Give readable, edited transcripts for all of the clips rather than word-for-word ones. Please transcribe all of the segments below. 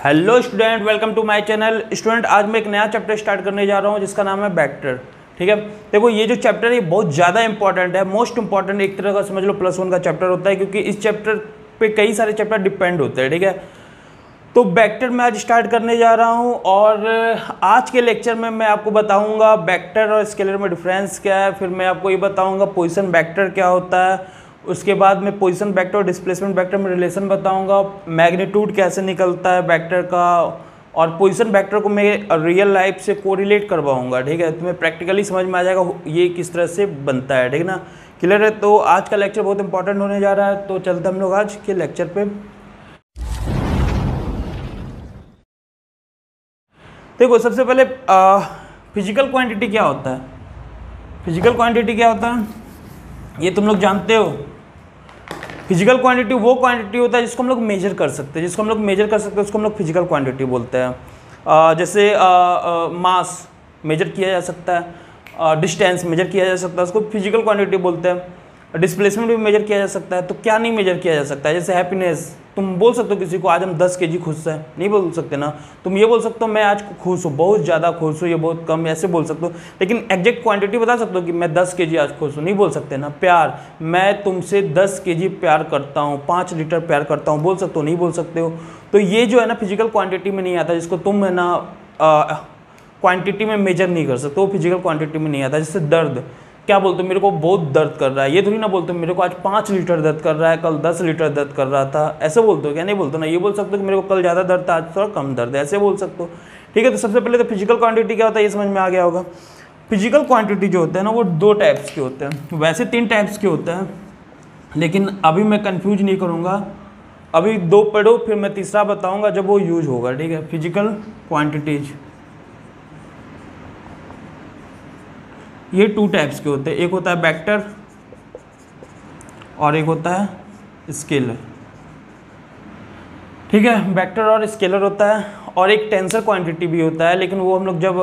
Hello student, welcome to my channel. Student, आज मैं एक नया चैप्टर स्टार्ट करने जा रहा हूँ जिसका नाम है वेक्टर। ठीक है, देखो ये जो चैप्टर है ये बहुत ज़्यादा इंपॉर्टेंट है, मोस्ट इंपॉर्टेंट एक तरह का समझ लो +1 का चैप्टर होता है, क्योंकि इस चैप्टर पे कई सारे चैप्टर डिपेंड होते हैं। ठीक है, तो वेक्टर मैं आज स्टार्ट करने जा रहा हूँ और आज के लेक्चर में मैं आपको बताऊँगा वेक्टर और स्केलर में डिफरेंस क्या है। फिर मैं आपको ये बताऊँगा पोजीशन वेक्टर क्या होता है। उसके बाद मैं पोजीशन वेक्टर और डिस्प्लेसमेंट वेक्टर में रिलेशन बताऊंगा, मैग्नीट्यूड कैसे निकलता है वेक्टर का, और पोजीशन वेक्टर को मैं रियल लाइफ से कोरिलेट करवाऊंगा। ठीक है, तुम्हें प्रैक्टिकली समझ में आ जाएगा ये किस तरह से बनता है। ठीक है ना, क्लियर है। तो आज का लेक्चर बहुत इंपॉर्टेंट होने जा रहा है, तो चलते हम लोग आज के लेक्चर पे। देखो सबसे पहले फिजिकल क्वांटिटी क्या होता है। फिजिकल क्वांटिटी क्या होता है ये तुम लोग जानते हो। फिजिकल क्वांटिटी वो क्वांटिटी होता है जिसको हम लोग मेजर कर सकते हैं, उसको हम लोग फिजिकल क्वांटिटी बोलते हैं। जैसे मास मेजर किया जा सकता है, डिस्टेंस मेजर किया जा सकता है, उसको फिजिकल क्वांटिटी बोलते हैं। डिस्प्लेसमेंट भी मेजर किया जा सकता है। तो क्या नहीं मेजर किया जा सकता है, जैसे हैप्पीनेस। तुम बोल सकते हो किसी को आज हम 10 kg खुश हैं, नहीं बोल सकते ना। तुम ये बोल सकते हो मैं आज खुश हूँ, बहुत ज़्यादा खुश हूँ, ये बहुत कम, ऐसे बोल सकते हो। लेकिन एग्जैक्ट क्वांटिटी बता सकते हो कि मैं 10 kg आज खुश हूँ, नहीं बोल सकते ना। प्यार, मैं तुमसे 10 kg प्यार करता हूँ, 5 लीटर प्यार करता हूँ, बोल सकते हो, नहीं बोल सकते हो। तो ये जो है ना फिजिकल क्वांटिटी में नहीं आता, जिसको तुम है ना क्वांटिटी में मेजर नहीं कर सकते, वो फिजिकल क्वांटिटी में नहीं आता। जैसे दर्द, क्या बोलते हो मेरे को बहुत दर्द कर रहा है, ये थोड़ी ना बोलते हो मेरे को आज 5 लीटर दर्द कर रहा है, कल 10 लीटर दर्द कर रहा था, ऐसे बोलते हो क्या? नहीं बोलते ना। ये बोल सकते हो कि मेरे को कल ज़्यादा दर्द था, आज थोड़ा कम दर्द है, ऐसे बोल सकते हो। ठीक है, तो सबसे पहले तो फिजिकल क्वांटिटी क्या होता है ये समझ में आ गया होगा। फिजिकल क्वांटिटी जो होते हैं ना वो 2 टाइप्स के होते हैं, वैसे 3 टाइप्स के होते हैं, लेकिन अभी मैं कन्फ्यूज नहीं करूँगा। अभी 2 पढ़ो, फिर मैं तीसरा बताऊँगा जब वो यूज होगा। ठीक है, फिजिकल क्वान्टिटीज ये 2 टाइप्स के होते हैं, एक होता है वेक्टर और एक होता है स्केलर। ठीक है, वेक्टर और स्केलर होता है, और एक टेंसर क्वांटिटी भी होता है, लेकिन वो हम लोग जब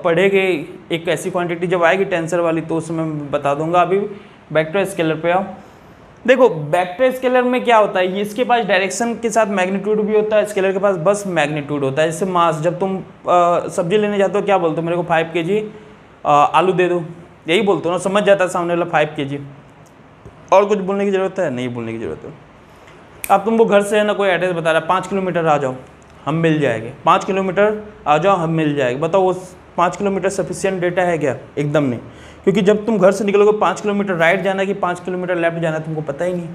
पढ़ेंगे एक ऐसी क्वांटिटी जब आएगी टेंसर वाली तो उसमें मैं बता दूंगा। अभी वेक्टर स्केलर पे आओ। देखो वेक्टर स्केलर में क्या होता है, ये इसके पास डायरेक्शन के साथ मैग्नीट्यूड भी होता है, स्केलर के पास बस मैग्नीट्यूड होता है। जैसे मास, जब तुम सब्जी लेने जाते हो क्या बोलते हो, मेरे को 5 kg आलू दे दो, यही बोलते हो ना, समझ जाता है सामने वाला 5 kg। और कुछ बोलने की ज़रूरत है? नहीं बोलने की ज़रूरत है। अब तुमको घर से है ना कोई एड्रेस बता रहा है 5 किलोमीटर आ जाओ हम मिल जाएंगे, 5 किलोमीटर आ जाओ हम मिल जाएंगे। बताओ वो 5 किलोमीटर सफिशिएंट डेटा है क्या? एकदम नहीं, क्योंकि जब तुम घर से निकलोगे 5 किलोमीटर राइट जाना है कि 5 किलोमीटर लेफ्ट जाना है तुमको पता ही नहीं।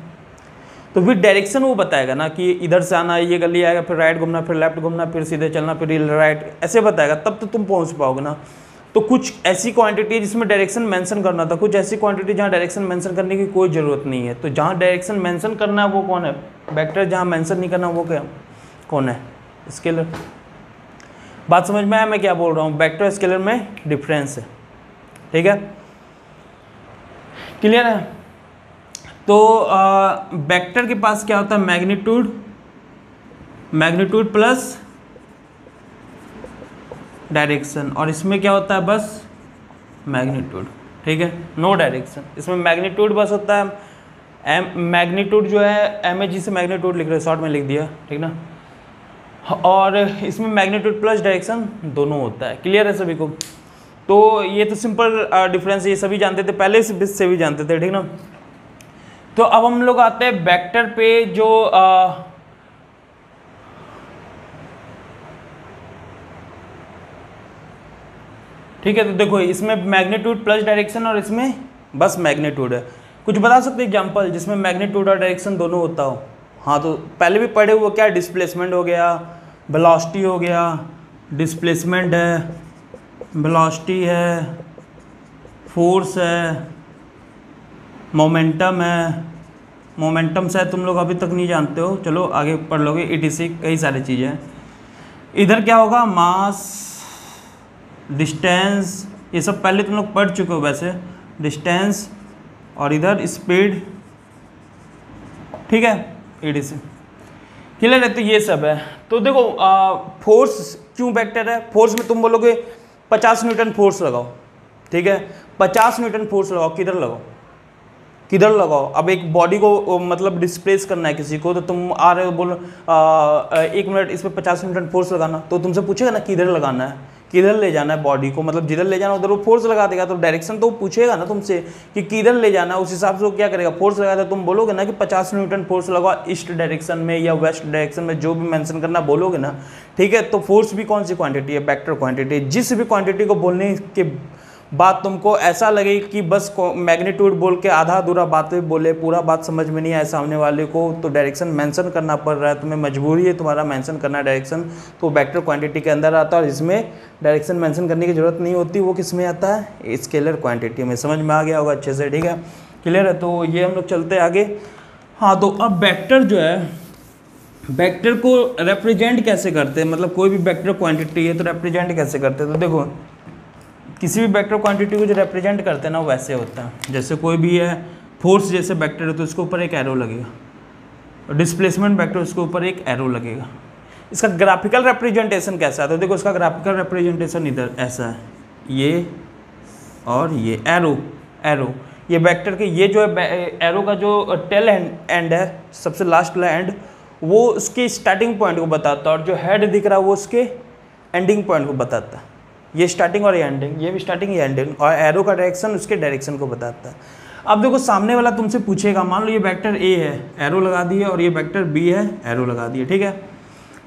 तो फिर डायरेक्शन वो बताएगा ना कि इधर से आना, ये गली आएगा, फिर राइट घूमना, फिर लेफ्ट घूमना, फिर सीधे चलना, फिर राइट, ऐसे बताएगा, तब तो तुम पहुँच पाओगे ना। तो कुछ ऐसी क्वांटिटी जिसमें डायरेक्शन मेंशन करना था, कुछ ऐसी क्वांटिटी जहाँ डायरेक्शन मेंशन करने की कोई ज़रूरत नहीं है। तो जहाँ डायरेक्शन मेंशन करना है वो कौन है? वेक्टर। जहाँ मेंशन नहीं करना वो क्या कौन है? स्केलर। बात समझ में आया मैं क्या बोल रहा हूँ? वेक्टर स्केलर में डिफरेंस है। ठीक है, क्लियर है। तो वेक्टर के पास क्या होता है? मैग्नीट्यूड प्लस डायरेक्शन, और इसमें क्या होता है? बस मैग्नीट्यूड। ठीक है, नो डायरेक्शन। इसमें मैग्नीट्यूड बस होता है मैग्नीट्यूड जो है MAG से मैग्नीट्यूड लिख रहे, शॉर्ट में लिख दिया, ठीक ना। और इसमें मैग्नीट्यूड प्लस डायरेक्शन दोनों होता है। क्लियर है सभी को? तो ये तो सिंपल डिफरेंस, ये सभी जानते थे, पहले से भी जानते थे, ठीक ना। तो अब हम लोग आते हैं वेक्टर पे, जो ठीक है। तो देखो इसमें मैग्नीट्यूड प्लस डायरेक्शन और इसमें बस मैग्नीट्यूड है। कुछ बता सकते एग्जांपल जिसमें मैग्नीट्यूड और डायरेक्शन दोनों होता हो? हाँ, तो पहले भी पढ़े हुए, क्या डिस्प्लेसमेंट हो गया, वेलोसिटी हो गया, डिस्प्लेसमेंट है, वेलोसिटी है, फोर्स है, मोमेंटम है। मोमेंटम शायद तुम लोग अभी तक नहीं जानते हो, चलो आगे पढ़ लोगे, ETC कई सारी चीज़ें हैं। इधर क्या होगा? मास, डिस्टेंस, ये सब पहले तुम लोग पढ़ चुके हो वैसे, डिस्टेंस, और इधर स्पीड। ठीक है, ETC क्लियर है। तो ये सब है। तो देखो फोर्स क्यों वेक्टर है? फोर्स में तुम बोलोगे 50 न्यूटन फोर्स लगाओ, ठीक है, 50 न्यूटन फोर्स लगाओ, किधर लगाओ? किधर लगाओ। अब एक बॉडी को मतलब डिस्प्लेस करना है किसी को, तो तुम आ रहे हो बोलो 1 मिनट इस पर 50 न्यूटन फोर्स लगाना, तो तुमसे पूछेगा ना किधर लगाना है, किधर ले जाना है बॉडी को, मतलब जिधर ले जाना उधर वो फोर्स लगा देगा। तो डायरेक्शन तो वो पूछेगा ना तुमसे कि किधर ले जाना है, उस हिसाब से वो क्या करेगा, फोर्स लगा देगा। तुम बोलोगे ना कि 50 न्यूटन फोर्स लगाओ ईस्ट डायरेक्शन में या वेस्ट डायरेक्शन में, जो भी मेंशन करना बोलोगे ना, ठीक है। तो फोर्स भी कौन सी क्वांटिटी है, वेक्टर क्वांटिटी। जिस भी क्वांटिटी को बोलने के बात तुमको ऐसा लगे कि बस मैग्नीट्यूड बोल के आधा अधूरा बातें बोले, पूरा बात समझ में नहीं आए सामने वाले को, तो डायरेक्शन मेंशन करना पड़ रहा है, तुम्हें मजबूरी है तुम्हारा मेंशन करना डायरेक्शन, तो वेक्टर क्वांटिटी के अंदर आता है। और इसमें डायरेक्शन मेंशन करने की जरूरत नहीं होती, वो किस में आता है, स्केलर क्वांटिटी में। समझ में आ गया होगा अच्छे से, ठीक है, क्लियर है। तो ये हम लोग चलते आगे। हाँ, तो अब वेक्टर जो है, वेक्टर को रिप्रेजेंट कैसे करते हैं, मतलब कोई भी वेक्टर क्वांटिटी है तो रिप्रेजेंट कैसे करते हैं। तो देखो किसी भी वेक्टर क्वांटिटी को जो रिप्रेजेंट करते हैं ना, वैसे होता है। जैसे कोई भी है फोर्स जैसे वेक्टर है तो इसके ऊपर एक एरो लगेगा, और डिस्प्लेसमेंट वेक्टर उसके ऊपर एक एरो लगेगा। इसका ग्राफिकल रिप्रेजेंटेशन कैसा है, तो देखो इसका ग्राफिकल रिप्रेजेंटेशन इधर ऐसा है, ये और ये एरो, ये वेक्टर के ये जो है एरो का जो टेल एंड है, सबसे लास्ट वाला एंड, वो उसके स्टार्टिंग पॉइंट को बताता है, और जो हेड दिख रहा है वो उसके एंडिंग पॉइंट को बताता है। ये स्टार्टिंग और ये एंडिंग, ये भी स्टार्टिंग ये एंडिंग, और एरो का डायरेक्शन उसके डायरेक्शन को बताता है। अब देखो सामने वाला तुमसे पूछेगा, मान लो ये वेक्टर ए है, एरो लगा दिए, और ये वेक्टर बी है, एरो लगा दिए, ठीक है।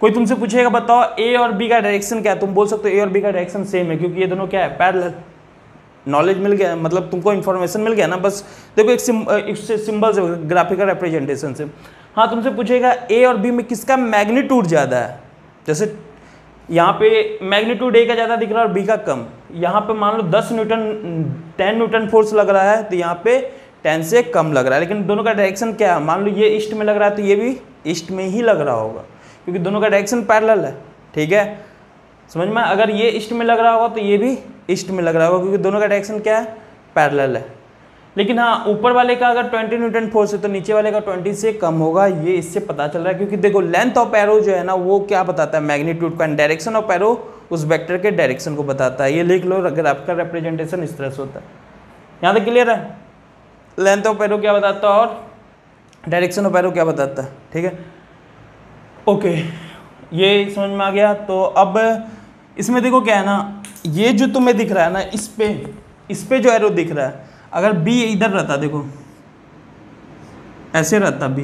कोई तुमसे पूछेगा बताओ ए और बी का डायरेक्शन क्या है, तुम बोल सकते हो ए और बी का डायरेक्शन सेम है, क्योंकि ये दोनों क्या है, पैरेलल। नॉलेज मिल गया, मतलब तुमको इन्फॉर्मेशन मिल गया ना, बस देखो एक सिंबल से, ग्राफिकल रिप्रेजेंटेशन से। हाँ, तुमसे पूछेगा ए और बी में किसका मैग्नीट्यूड ज़्यादा है, जैसे यहाँ पे मैग्नीट्यूड ए का ज़्यादा दिख रहा है और बी का कम। यहाँ पे मान लो 10 न्यूटन फोर्स लग रहा है, तो यहाँ पे 10 से कम लग रहा है, लेकिन दोनों का डायरेक्शन क्या है, मान लो ये ईस्ट में लग रहा है तो ये भी ईस्ट में ही लग रहा होगा, क्योंकि दोनों का डायरेक्शन पैरेलल है, ठीक है, समझ में। अगर ये ईस्ट में लग रहा होगा तो ये भी ईस्ट में लग रहा होगा, क्योंकि दोनों का डायरेक्शन क्या है, पैरेलल है। लेकिन हाँ, ऊपर वाले का अगर 20 न्यूटन फोर्स है तो नीचे वाले का 20 से कम होगा, ये इससे पता चल रहा है। क्योंकि देखो लेंथ ऑफ एरो जो है ना, वो क्या बताता है, मैग्नीट्यूड का, डायरेक्शन ऑफ एरो उस वेक्टर के डायरेक्शन को बताता है। ये लिख लो, ग्राफिकल रिप्रेजेंटेशन इस तरह से होता है। यहाँ तक क्लियर है, लेंथ ऑफ एरो क्या बताता है और डायरेक्शन ऑफ एरो क्या बताता है, ठीक है, ओके, ये समझ में आ गया। तो अब इसमें देखो क्या है ना, ये जो तुम्हें दिख रहा है ना, इस पे जो एरो दिख रहा है, अगर बी इधर रहता, देखो ऐसे रहता बी,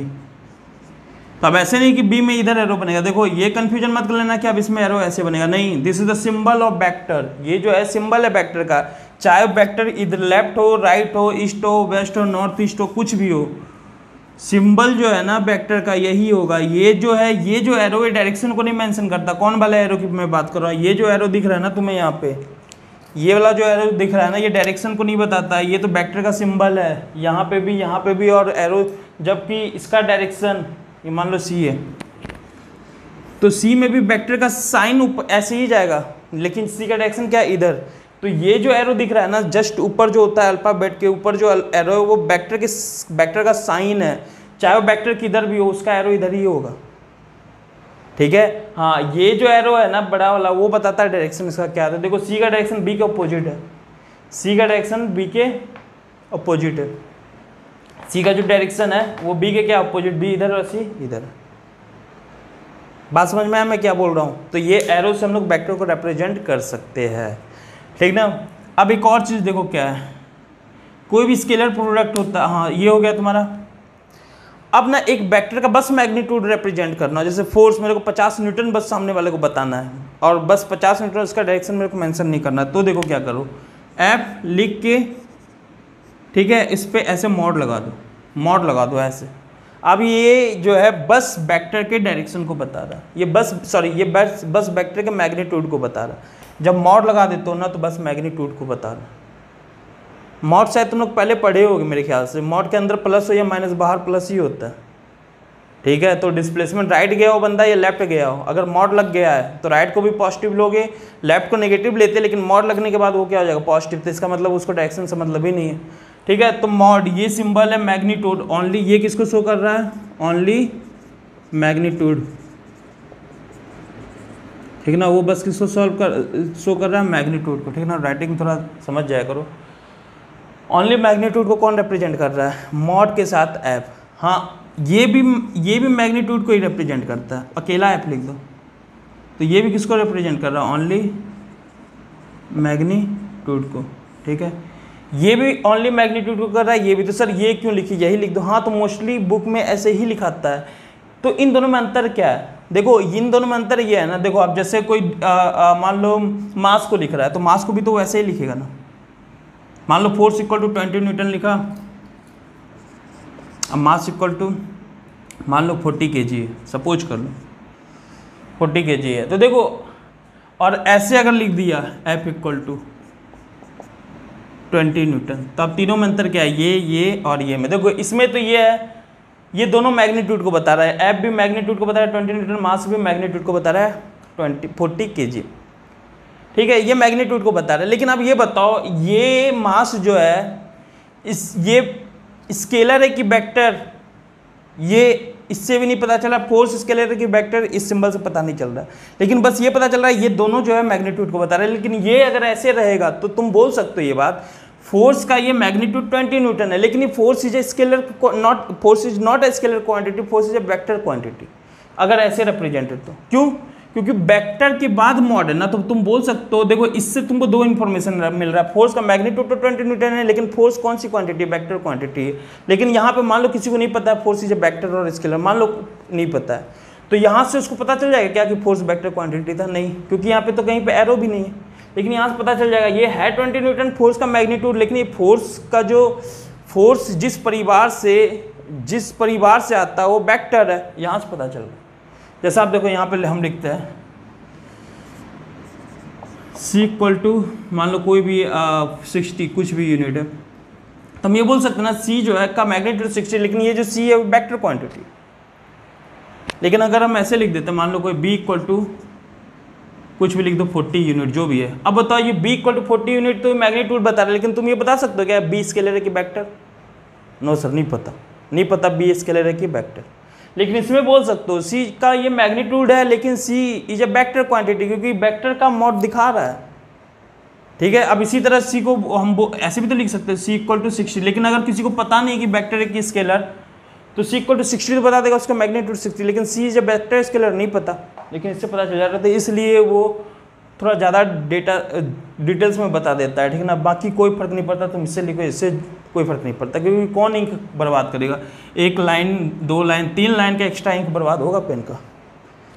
तो अब ऐसे नहीं कि बी में इधर एरो बनेगा, देखो ये कंफ्यूजन मत कर लेना कि अब इसमें एरो ऐसे बनेगा, नहीं, this is the symbol of vector. ये जो है सिंबल है वेक्टर का, चाहे वेक्टर इधर लेफ्ट हो, राइट हो, ईस्ट हो, वेस्ट हो, नॉर्थ ईस्ट हो, कुछ भी हो, सिंबल जो है ना वेक्टर का यही होगा। ये जो है, ये जो एरो, ये डायरेक्शन को नहीं मेंशन करता। कौन वाला एरो की मैं बात कर रहा हूँ, ये जो एरो दिख रहा है ना तुम्हें यहाँ पे, ये वाला जो एरो दिख रहा है ना, ये डायरेक्शन को नहीं बताता है, ये तो वेक्टर का सिंबल है, यहाँ पे भी और एरो, जबकि इसका डायरेक्शन ये मान लो सी है, तो सी में भी वेक्टर का साइन ऐसे ही जाएगा, लेकिन सी का डायरेक्शन क्या है, इधर। तो ये जो एरो दिख रहा है ना, जस्ट ऊपर जो होता है अल्फाबेट के ऊपर जो एरो है, वो वेक्टर का साइन है, चाहे वो वेक्टर किधर भी हो, उसका एरो इधर ही होगा, ठीक है। हाँ, ये जो एरो है ना बड़ा वाला, वो बताता है डायरेक्शन इसका क्या है। देखो सी का डायरेक्शन बी के अपोजिट है, सी का डायरेक्शन बी के अपोजिट है, सी का जो डायरेक्शन है वो बी के क्या अपोजिट, बी इधर और सी इधर। बात समझ में आया मैं क्या बोल रहा हूँ। तो ये एरो से हम लोग वेक्टर को रिप्रेजेंट कर सकते हैं, ठीक ना। अब एक और चीज़ देखो क्या है, कोई भी स्केलर प्रोडक्ट होता है, हाँ ये हो गया तुम्हारा। अब ना एक वेक्टर का बस मैग्नीट्यूड रिप्रेजेंट करना, जैसे फोर्स मेरे को 50 न्यूटन बस सामने वाले को बताना है, और बस 50 न्यूटन उसका डायरेक्शन मेरे को मेंशन नहीं करना। तो देखो क्या करो, एफ लिख के, ठीक है, इस पर ऐसे मॉड लगा दो ऐसे। अब ये जो है बस वेक्टर के डायरेक्शन को बता रहा है, ये बस वेक्टर के मैग्नीट्यूड को बता रहा है। जब मॉड लगा देते हो ना तो बस मैग्नीट्यूड को बता रहा है। मॉड शायद तुम लोग पहले पढ़े होगे मेरे ख्याल से, मॉड के अंदर प्लस हो या माइनस, बाहर प्लस ही होता है, ठीक है। तो डिस्प्लेसमेंट राइट गया हो बंदा या लेफ्ट गया हो, अगर मॉड लग गया है तो राइट को भी पॉजिटिव लोगे, लेफ्ट को नेगेटिव लेते, लेकिन मॉड लगने के बाद वो क्या हो जाएगा, पॉजिटिव। तो इसका मतलब उसको डायरेक्शन से मतलब ही नहीं है, ठीक है। तो मॉड ये सिंबल है मैग्नीट्यूड, ओनली ये किसको शो कर रहा है, ओनली मैग्नीट्यूड, ठीक ना। वो बस किसको शो कर रहा है, मैग्नीट्यूड को, ठीक ना। राइटिंग थोड़ा समझ जाया करो, ओनली मैग्नीट्यूड को कौन रिप्रेजेंट कर रहा है? मॉड के साथ एफ। हाँ, ये भी मैग्नीट्यूड को ही रिप्रेजेंट करता है, अकेला एफ लिख दो। तो ये भी किसको रिप्रेजेंट कर रहा है? ओनली मैग्नीट्यूड को, ठीक है। ये भी ओनली मैग्नीट्यूड को कर रहा है, ये भी। तो सर ये क्यों लिखी? यही लिख दो। हाँ, तो मोस्टली बुक में ऐसे ही लिखाता है। तो इन दोनों में अंतर क्या है? देखो इन दोनों में अंतर ये है ना, देखो अब जैसे कोई मान लो मास को लिख रहा है, तो मास को भी तो वैसे ही लिखेगा ना। मान लो फोर्स इक्वल टू 20 न्यूटन लिखा, अब मास इक्वल टू मान लो 40 kg है, सपोज कर लो 40 kg है। तो देखो, और ऐसे अगर लिख दिया F इक्वल टू 20 न्यूटन, तो अब तीनों में अंतर क्या है? ये और ये में। देखो इसमें तो ये है, ये दोनों मैग्नीट्यूड को बता रहा है, F भी मैग्नीट्यूड को बता रहा है 20 न्यूटन, मास भी मैग्नीट्यूड को बता रहा है 40 kg, ठीक है। ये मैग्नीट्यूड को बता रहा है। लेकिन अब ये बताओ, ये मास जो है ये स्केलर है कि वेक्टर? ये इससे भी नहीं पता चला। फोर्स स्केलर है कि वेक्टर? इस सिंबल से पता नहीं चल रहा है। लेकिन बस ये पता चल रहा है ये दोनों जो है मैग्नीट्यूड को बता रहे हैं। लेकिन ये अगर ऐसे रहेगा तो तुम बोल सकते हो ये बात, फोर्स का ये मैग्नीट्यूड 20 न्यूटन है, लेकिन ये force is a scalar force is not a scalar quantity, force is a vector quantity. अगर ऐसे रिप्रेजेंटेड तो क्यों? क्योंकि वेक्टर के बाद मॉड है ना, तो तुम बोल सकते हो देखो इससे तुमको दो इन्फॉर्मेशन मिल रहा है। फोर्स का मैग्नीट्यूड तो 20 न्यूटन है, लेकिन फोर्स कौन सी क्वांटिटी? वेक्टर क्वांटिटी है। लेकिन यहाँ पे मान लो किसी को नहीं पता है फोर्स इज ए वेक्टर और स्केलर, मान लो नहीं पता है, तो यहाँ से उसको पता चल जाएगा क्या कि फोर्स वेक्टर क्वांटिटी था? नहीं, क्योंकि यहाँ पे तो कहीं पे एरो भी नहीं है। लेकिन यहाँ से पता चल जाएगा ये है 20 न्यूटन फोर्स का मैग्नीट्यूड, लेकिन ये फोर्स का जो फोर्स जिस परिवार से आता है वो वेक्टर है, यहाँ से पता चल रहा है। जैसा आप देखो यहाँ पे हम लिखते हैं C इक्वल टू मान लो कोई भी 60 कुछ भी यूनिट है, तो हम ये बोल सकते हैं ना C जो है का मैग्नीट्यूड 60, लेकिन ये जो C है वो वेक्टर क्वांटिटी। लेकिन अगर हम ऐसे लिख देते हैं, मान लो कोई B इक्वल टू कुछ भी लिख दो 40 यूनिट जो भी है। अब बताओ ये B इक्वल टू 40 यूनिट तो मैग्नीट्यूड बता रहा है, लेकिन तुम ये बता सकते हो क्या B स्केलर है कि वेक्टर? नो सर, नहीं पता B स्केलर है कि वेक्टर। लेकिन इसमें बोल सकते हो C का ये मैग्नीट्यूड है, लेकिन C is a vector quantity, क्योंकि वेक्टर का मॉड दिखा रहा है, ठीक है। अब इसी तरह C को हम ऐसे भी तो लिख सकते हैं C इक्वल टू 60, लेकिन अगर किसी को पता नहीं कि वेक्टर है कि स्केलर, तो C इक्वल टू 60 तो बता देगा उसका मैग्नीट्यूड 60, लेकिन C is a vector scalar नहीं पता, लेकिन इससे पता चल जाता है। तो इसलिए वो थोड़ा ज़्यादा डिटेल्स में बता देता है, ठीक है ना। बाकी कोई फर्क नहीं पड़ता, तुम इससे लिखो, इससे कोई फर्क नहीं पड़ता, क्योंकि कौन इंक बर्बाद करेगा? 1 लाइन 2 लाइन 3 लाइन का एक्स्ट्रा इंक बर्बाद होगा पेन का,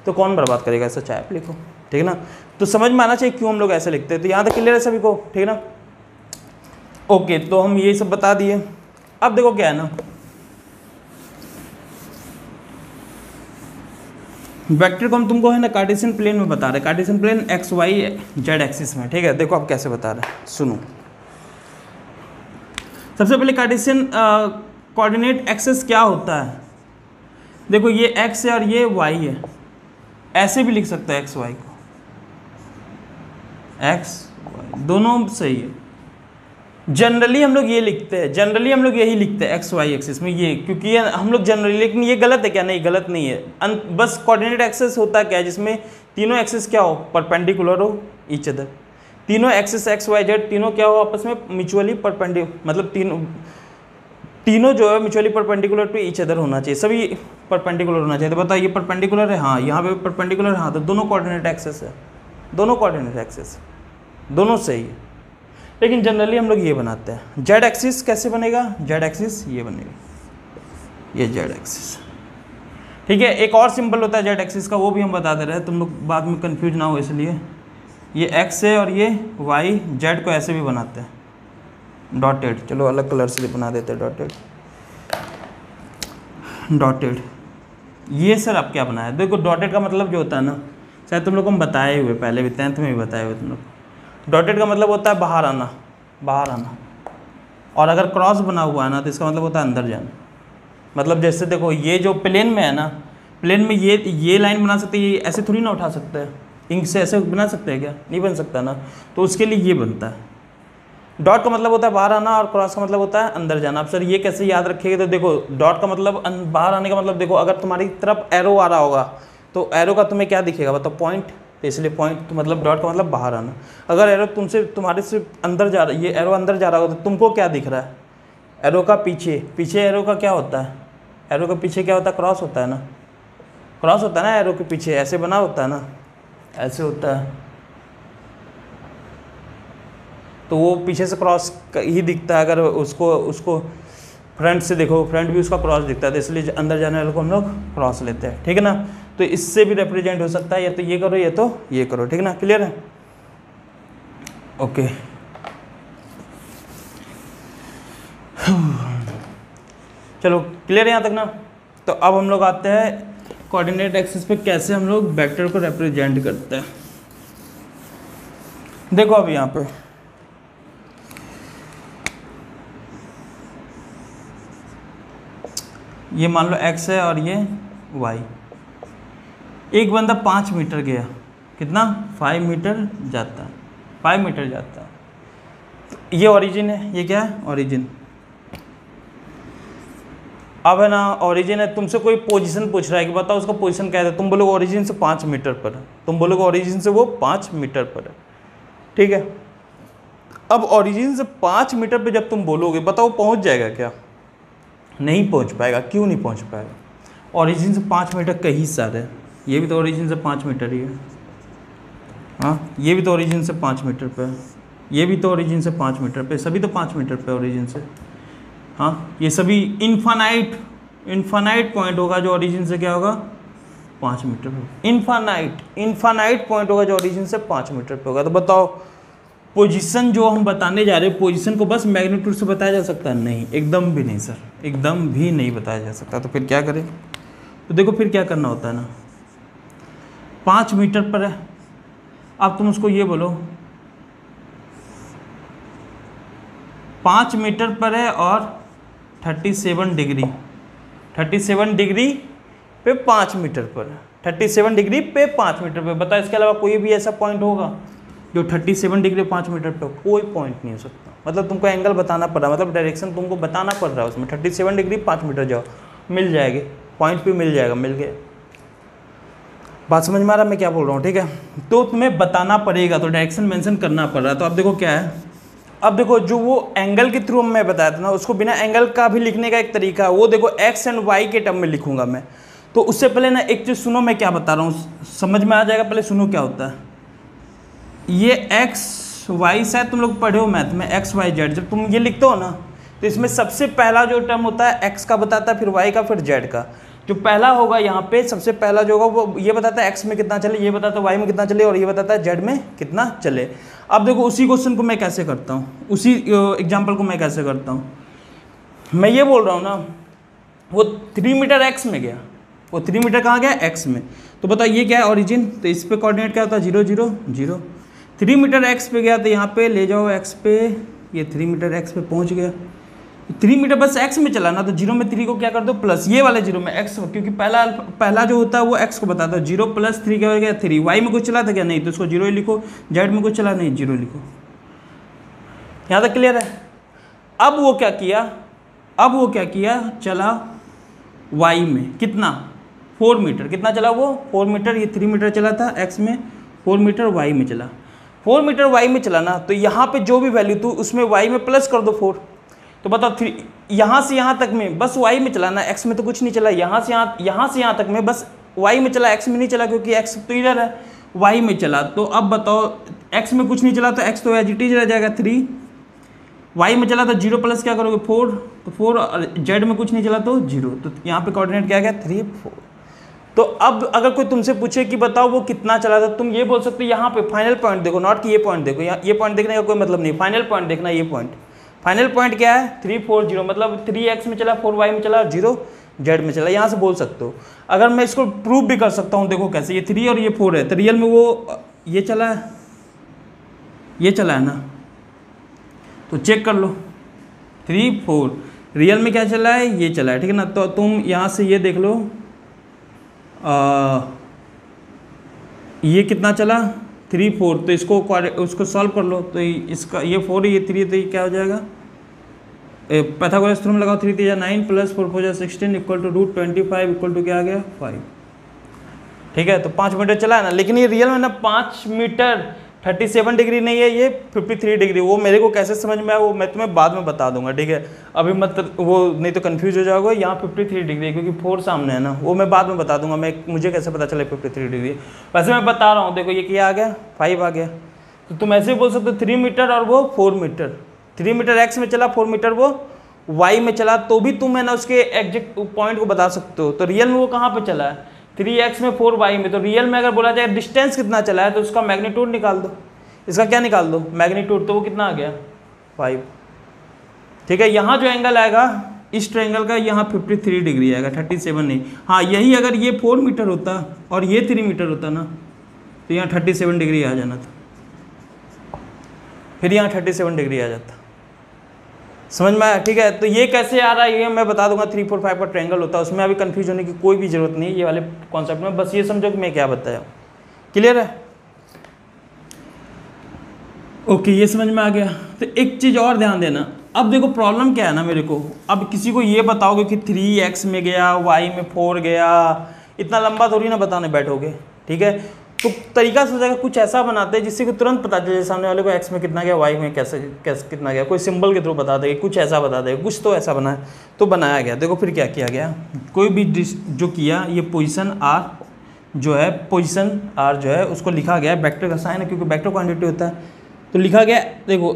तो कौन बर्बाद करेगा? ऐसा चाहे आप लिखो, ठीक है ना। तो समझ में आना चाहिए क्यों हम लोग ऐसे लिखते हैं। तो यहाँ तक क्लियर है सभी को, ठीक है ना। ओके, तो हम ये सब बता दिए। अब देखो क्या है ना, वेक्टर को हम तुमको है ना कार्टेशियन प्लेन में बता रहे हैं, Cartesian plane X Y Z axis में, ठीक है। देखो आप कैसे बता रहे हैं, सुनो। सबसे पहले कार्टेशियन कोऑर्डिनेट एक्सिस क्या होता है? देखो ये एक्स है और ये वाई है, ऐसे भी लिख सकते हैं एक्स वाई को, एक्स वाई दोनों सही है। जनरली हम लोग ये लिखते हैं, जनरली हम लोग यही लिखते हैं एक्स वाई एक्सिस में ये, क्योंकि ये हम लोग जनरली, लेकिन ये गलत है क्या? नहीं, गलत नहीं है। बस कोऑर्डिनेट एक्सिस होता क्या है? जिसमें तीनों एक्सिस क्या हो? परपेंडिकुलर हो ईच अदर। तीनों एक्सिस एक्स वाई जेड तीनों क्या हो? आपस में म्यूचुअली परपेंडिकुलर, मतलब तीनों जो है mutually perpendicular to each other होना चाहिए, सभी परपेंडिकुलर होना चाहिए। तो बताओ ये परपेंडिकुलर है, हाँ, यहाँ पे परपेंडिकुलर, हाँ, तो दोनों कोऑर्डिनेट एक्सिस है, दोनों कोऑर्डिनेट एक्सिस, दोनों सही है। लेकिन जनरली हम लोग ये बनाते हैं। जेड एक्सिस कैसे बनेगा? जेड एक्सिस ये बनेगा, ये जेड एक्सिस, ठीक है। एक और सिंबल होता है जेड एक्सिस का, वो भी हम बता दे रहे हैं, तुम लोग बाद में कंफ्यूज ना हो इसलिए। ये एक्स है और ये वाई, जेड को ऐसे भी बनाते हैं डॉटेड, चलो अलग कलर से बना देते हैं डॉटेड। ये सर आप क्या बनाया? देखो डॉटेड का मतलब जो होता है ना, शायद तुम लोग को हम बताए हुए पहले भी, 10th में भी बताए हुए तुम लोग। डॉटेड का मतलब होता है बाहर आना, बाहर आना। और अगर क्रॉस बना हुआ है ना, तो इसका मतलब होता है अंदर जाना। मतलब जैसे देखो ये जो प्लेन में है ना, प्लेन में ये लाइन बना सकते हैं, ये ऐसे थोड़ी ना उठा सकते हैं, इंक से ऐसे बना सकते हैं क्या? नहीं बन सकता ना, तो उसके लिए ये बनता है। डॉट का मतलब होता है बाहर आना और क्रॉस का मतलब होता है अंदर जाना। अब सर ये कैसे याद रखिएगा? तो देखो डॉट का मतलब बाहर आने का मतलब, देखो अगर तुम्हारी तरफ एरो आ रहा होगा तो एरो का तुम्हें क्या दिखेगा? बताओ, पॉइंट तो इसलिए पॉइंट मतलब डॉट का मतलब बाहर आना। अगर एरो तुम्हारे से अंदर जा रहा है, ये एरो अंदर जा रहा होगा तो तुमको क्या दिख रहा है, एरो का पीछे एरो का क्या होता है, एरो के पीछे क्या होता है, क्रॉस होता है ना, क्रॉस होता है ना एरो के पीछे, ऐसे बना होता है ना, ऐसे होता है, तो वो पीछे से क्रॉस ही दिखता है। अगर उसको फ्रंट से देखो, फ्रंट भी उसका क्रॉस दिखता है, तो इसलिए अंदर जाने वाले को हम लोग क्रॉस लेते हैं, ठीक है ना। तो इससे भी रिप्रेजेंट हो सकता है, या तो ये करो या तो ये करो, ठीक है ना, क्लियर है, ओके। चलो क्लियर है यहाँ तक ना। तो अब हम लोग आते हैं कोऑर्डिनेट एक्सिस पे कैसे हम लोग वेक्टर को रिप्रेजेंट करते हैं। देखो अब यहाँ पे ये मान लो x है और ये y, एक बंदा 5 मीटर गया, कितना 5 मीटर जाता है, 5 मीटर जाता है, तो ये ओरिजिन है, ये क्या है ओरिजिन। अब है ना ओरिजिन है, तुमसे कोई पोजीशन पूछ रहा है कि बताओ उसका पोजीशन क्या है, तुम बोलोगे ओरिजिन से 5 मीटर पर है, तुम बोलोगे ओरिजिन से वो 5 मीटर पर है, ठीक है। अब ओरिजिन से 5 मीटर पे जब तुम बोलोगे बताओ पहुंच जाएगा क्या, नहीं पहुंच पाएगा। क्यों नहीं पहुंच पाएगा, ओरिजिन से 5 मीटर कहीं सारे है, ये भी तो ओरिजिन से 5 मीटर ही है, हाँ ये भी तो ओरिजिन से 5 मीटर पे है, ये भी तो ओरिजिन से 5 मीटर पे, सभी तो 5 मीटर पे ओरिजिन से, हाँ ये सभी इन्फानाइट पॉइंट होगा जो ओरिजिन से क्या होगा 5 मीटर पे, इन्फानाइट पॉइंट होगा जो ओरिजिन से 5 मीटर पे होगा। तो बताओ पोजीशन जो हम बताने जा रहे हैं, पोजीशन को बस मैग्नीट्यूड से बताया जा सकता है, नहीं एकदम भी नहीं सर, एकदम भी नहीं बताया जा सकता। तो फिर क्या करें, तो देखो फिर क्या करना होता है ना, 5 मीटर पर है, अब तुम उसको ये बोलो 5 मीटर पर है और 37 डिग्री पे 5 मीटर पर, 37 डिग्री पे 5 मीटर पे। बताओ इसके अलावा कोई भी ऐसा पॉइंट होगा जो 37 डिग्री 5 मीटर पे, कोई पॉइंट नहीं हो सकता। मतलब तुमको एंगल बताना पड़ रहा है, मतलब डायरेक्शन तुमको बताना पड़ रहा है उसमें, 37 डिग्री 5 मीटर जाओ, मिल जाएगी, पॉइंट भी मिल जाएगा, मिल गया। बात समझ में आ रहा है मैं क्या बोल रहा हूँ, ठीक है। तो तुम्हें बताना पड़ेगा, तो डायरेक्शन मेंशन करना पड़ रहा है। तो अब देखो क्या है, अब देखो जो वो एंगल के थ्रू मैं बताया था ना, उसको बिना एंगल का भी लिखने का एक तरीका है, वो देखो एक्स एंड वाई के टर्म में लिखूंगा मैं। तो उससे पहले ना एक चीज़ सुनो, मैं क्या बता रहा हूँ समझ में आ जाएगा, पहले सुनो क्या होता है। ये एक्स वाई शायद तुम लोग पढ़े हो मैथ में, एक्स वाई जेड, जब तुम ये लिखते हो ना तो इसमें सबसे पहला जो टर्म होता है एक्स का बताता है, फिर वाई का, फिर जेड का। जो पहला होगा यहाँ पे सबसे पहला जो होगा वो ये बताता है एक्स में कितना चले, ये बताता है वाई में कितना चले, और ये बताता है जेड में कितना चले। अब देखो उसी क्वेश्चन को मैं कैसे करता हूँ, उसी एग्जाम्पल को मैं कैसे करता हूँ। मैं ये बोल रहा हूँ ना वो 3 मीटर एक्स में गया, वो 3 मीटर कहाँ गया एक्स में। तो बताओ ये क्या है ओरिजिन, तो इस पे कोऑर्डिनेट क्या होता है 0 0 0। 3 मीटर एक्स पे गया तो यहाँ पे ले जाओ एक्स पे, ये 3 मीटर एक्स पे पहुँच गया। 3 मीटर बस एक्स में चला ना, तो 0 में 3 को क्या कर दो प्लस, ये वाले 0 में एक्स, क्योंकि पहला जो होता है वो एक्स को बताता है। 0 + 3 क्या हो गया 3। वाई में कुछ चला था क्या, नहीं, तो उसको 0 ही लिखो। जेड में कुछ चला नहीं, 0 लिखो। यहाँ तक क्लियर है। अब वो क्या किया, चला वाई में कितना 4 मीटर, कितना चला वो 4 मीटर, ये 3 मीटर चला था एक्स में, 4 मीटर वाई में चला, 4 मीटर वाई में चला ना। तो यहाँ पे जो भी वैल्यू थी उसमें वाई में प्लस कर दो 4। तो बताओ 3 यहाँ से यहाँ तक में बस वाई में चला ना, एक्स में तो कुछ नहीं चला। यहाँ से यहाँ तक में बस वाई में चला, एक्स में नहीं चला, क्योंकि एक्स तो इधर है, वाई में चला। तो अब बताओ एक्स में कुछ नहीं चला तो एक्स तो एज इट इज रह जाएगा 3। वाई में चला तो 0 प्लस क्या करोगे 4, तो 4, और जेड में कुछ नहीं चला तो 0। तो यहाँ पे कोऑर्डिनेट क्या गया 3 4। तो अब अगर कोई तुमसे पूछे कि बताओ वो कितना चला था, तुम ये बोल सकते हो यहाँ पे फाइनल पॉइंट देखो, नॉट कि ये पॉइंट देखो, ये पॉइंट देखने का कोई मतलब नहीं, फाइनल पॉइंट देखना। ये पॉइंट फाइनल पॉइंट क्या है 3 4 0, मतलब 3 एक्स में चला, 4 वाई में चला और 0 जेड में चला। यहाँ से बोल सकते हो। अगर मैं इसको प्रूव भी कर सकता हूँ, देखो कैसे, ये 3 और ये 4 है, तो रियल में वो ये चला है, ये चला है ना, तो चेक कर लो 3 4 रियल में क्या चला है, ये चला है, ठीक है ना। तो तुम यहाँ से ये देख लो ये कितना चला 3 4, तो उसको सॉल्व कर लो। तो इसका ये 4 ये 3, तो ये क्या हो जाएगा, पाइथागोरस थ्योरम लगाओ, 3 3 9 + 4 4 16 = √25 = क्या आ गया 5। ठीक है, तो 5 मीटर चला है ना, लेकिन ये रियल में ना 5 मीटर 37 डिग्री नहीं है, ये 53 डिग्री। वो मेरे को कैसे समझ में आया वो मैं तुम्हें बाद में बता दूंगा, ठीक है, अभी मत वो नहीं तो कंफ्यूज हो जाओगे। यहाँ 53 डिग्री क्योंकि 4 सामने है ना, वो मैं बाद में बता दूंगा, मुझे कैसे पता चले 53 डिग्री। वैसे मैं बता रहा हूँ, देखो ये क्या आ गया 5 आ गया, तो तुम ऐसे बोल सकते हो 3 मीटर और वो 4 मीटर। 3 मीटर एक्स में चला, 4 मीटर वो वाई में चला, तो भी तुम है ना उसके एग्जैक्ट पॉइंट को बता सकते हो। तो रियल में वो कहाँ पे चला है, 3x में 4y में, तो रियल में अगर बोला जाए डिस्टेंस कितना चला है तो उसका मैग्नीट्यूड निकाल दो, इसका क्या निकाल दो मैग्नीट्यूड, तो वो कितना आ गया 5। ठीक है, यहाँ जो एंगल आएगा इस ट्रायंगल का, यहाँ 53 डिग्री आएगा, 37 नहीं। हाँ, यही अगर ये 4 मीटर होता और ये 3 मीटर होता ना, तो यहाँ 37 डिग्री आ जाना था, फिर यहाँ 37 डिग्री आ जाता। समझ में आया? ठीक है, तो ये कैसे आ रहा है ये मैं बता दूंगा। 3, 4, 5 का ट्रायंगल होता है, उसमें अभी कंफ्यूज होने की कोई भी जरूरत नहीं है ये वाले कॉन्सेप्ट में, बस ये समझो कि मैं क्या बताया। क्लियर है? ओके, ये समझ में आ गया। तो एक चीज़ और ध्यान देना, अब देखो प्रॉब्लम क्या है ना मेरे को, अब किसी को ये बताओगे कि 3x में गया, y में 4 गया, इतना लंबा थोड़ी ना बताने बैठोगे, ठीक है। तो तरीका सोचेगा कुछ ऐसा बनाते हैं जिससे कि तुरंत पता चले सामने वाले को x में कितना गया, y में कैसे कितना गया, कोई सिंबल के थ्रू बता देगा, कुछ ऐसा बता देगा, कुछ तो ऐसा बना है। तो बनाया गया, देखो फिर क्या किया गया, कोई भी जो किया, ये पोजीशन r जो है, पोजीशन r जो है उसको लिखा गया, वेक्टर का साइन है क्योंकि वेक्टर क्वांटिटी होता है, तो लिखा गया देखो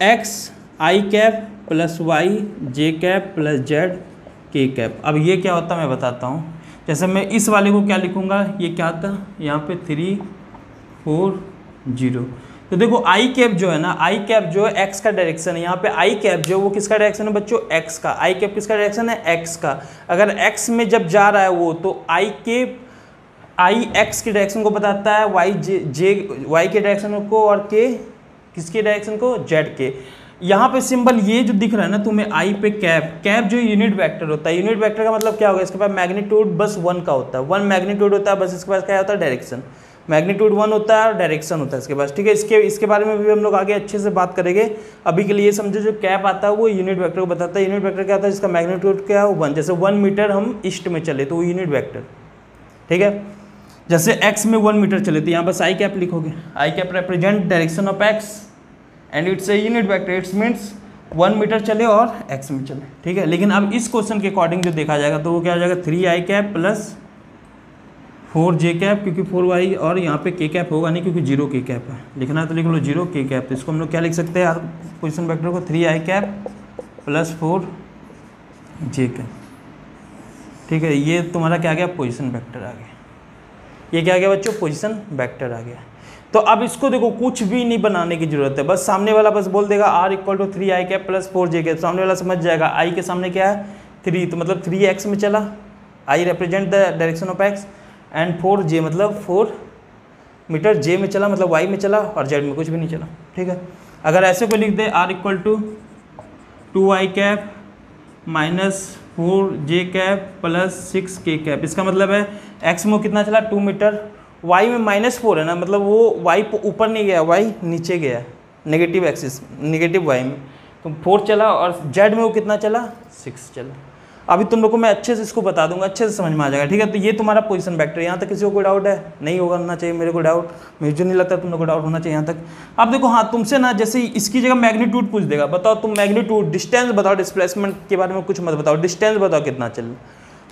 x i cap plus y j cap plus z k cap. अब ये क्या होता है मैं बताता हूँ। जैसे मैं इस वाले को क्या लिखूँगा, ये क्या था यहाँ पे 3, 4, 0। तो देखो आई कैप जो है ना, आई कैप जो है एक्स का डायरेक्शन है, यहाँ पे आई कैप जो वो किसका डायरेक्शन है बच्चों, एक्स का। आई कैप किसका डायरेक्शन है, एक्स का। अगर एक्स में जब जा रहा है वो, तो आई कैप आई एक्स के डायरेक्शन को बताता है, वाई वाई के डायरेक्शन को, और के किसके डायरेक्शन को, जेड के। यहाँ पे सिंबल ये जो दिख रहा है ना तुम्हें आई पे कैप जो यूनिट वेक्टर होता है। यूनिट वेक्टर का मतलब क्या होगा, इसके पास मैग्नीट्यूड बस 1 का होता है, 1 मैग्नीट्यूड होता है, बस इसके पास क्या होता है, डायरेक्शन। मैग्नीट्यूड 1 होता है और डायरेक्शन होता है इसके पास, ठीक है। इसके बारे में भी हम लोग आगे अच्छे से बात करेंगे। अभी के लिए समझो जो कैप आता है वो यूनिट वेक्टर को बताता है। यूनिट वेक्टर क्या होता है, जिसका मैग्नीट्यूड क्या है, 1। जैसे 1 मीटर हम ईस्ट में चले तो वो यूनिट वेक्टर, ठीक है। जैसे एक्स में 1 मीटर चले तो यहाँ बस आई कैप लिखोगे, I cap represent direction of X and it's a unit vector, it's means 1 metre चले और x में चले, ठीक है। लेकिन अब इस क्वेश्चन के अकॉर्डिंग जो देखा जाएगा तो वो क्या हो जाएगा, 3i cap plus 4j cap, क्योंकि 4y और यहाँ पे k कैप होगा नहीं क्योंकि 0 k कैप है, लिखना है तो लिख लो 0 k कैप। तो इसको हम लोग क्या लिख सकते हैं यार, पोजिशन वेक्टर को 3i cap plus 4j cap, ठीक है। ये तुम्हारा क्या आ गया, पोजिशन वेक्टर आ गया। ये क्या आ गया बच्चों, पोजिशन वेक्टर आ गया। तो अब इसको देखो कुछ भी नहीं बनाने की जरूरत है, बस सामने वाला बस बोल देगा r equal to 3i cap plus 4j cap. सामने वाला समझ जाएगा i के सामने क्या है 3, तो मतलब 3x में चला, i represent the direction of x, and 4j मतलब 4 मीटर, j में चला मतलब y में चला, और z में कुछ भी नहीं चला, ठीक है। अगर ऐसे को लिख दे r equal to 2i cap minus 4j cap plus 6k cap, इसका मतलब है x में कितना चला 2 मीटर, y में -4 है ना, मतलब वो y ऊपर नहीं गया, y नीचे गया, नेगेटिव एक्सिस, नेगेटिव y में, तो 4 चला, और z में वो कितना चला 6 चला। अभी तुम लोग को मैं अच्छे से इसको बता दूंगा, अच्छे से समझ में आ जाएगा, ठीक है। तो ये तुम्हारा पोजीशन वेक्टर। यहाँ तक किसी को कोई डाउट है, नहीं होना चाहिए मेरे को डाउट, मुझे नहीं लगता तुम लोग को डाउट होना चाहिए यहाँ तक। अब देखो हाँ, तुमसे ना जैसे इसकी जगह मैग्नीट्यूड पूछ देगा, बताओ तुम मैग्नीट्यूड, डिस्टेंस बताओ, डिस्प्लेसमेंट के बारे में कुछ मत बताओ, डिस्टेंस बताओ कितना चल।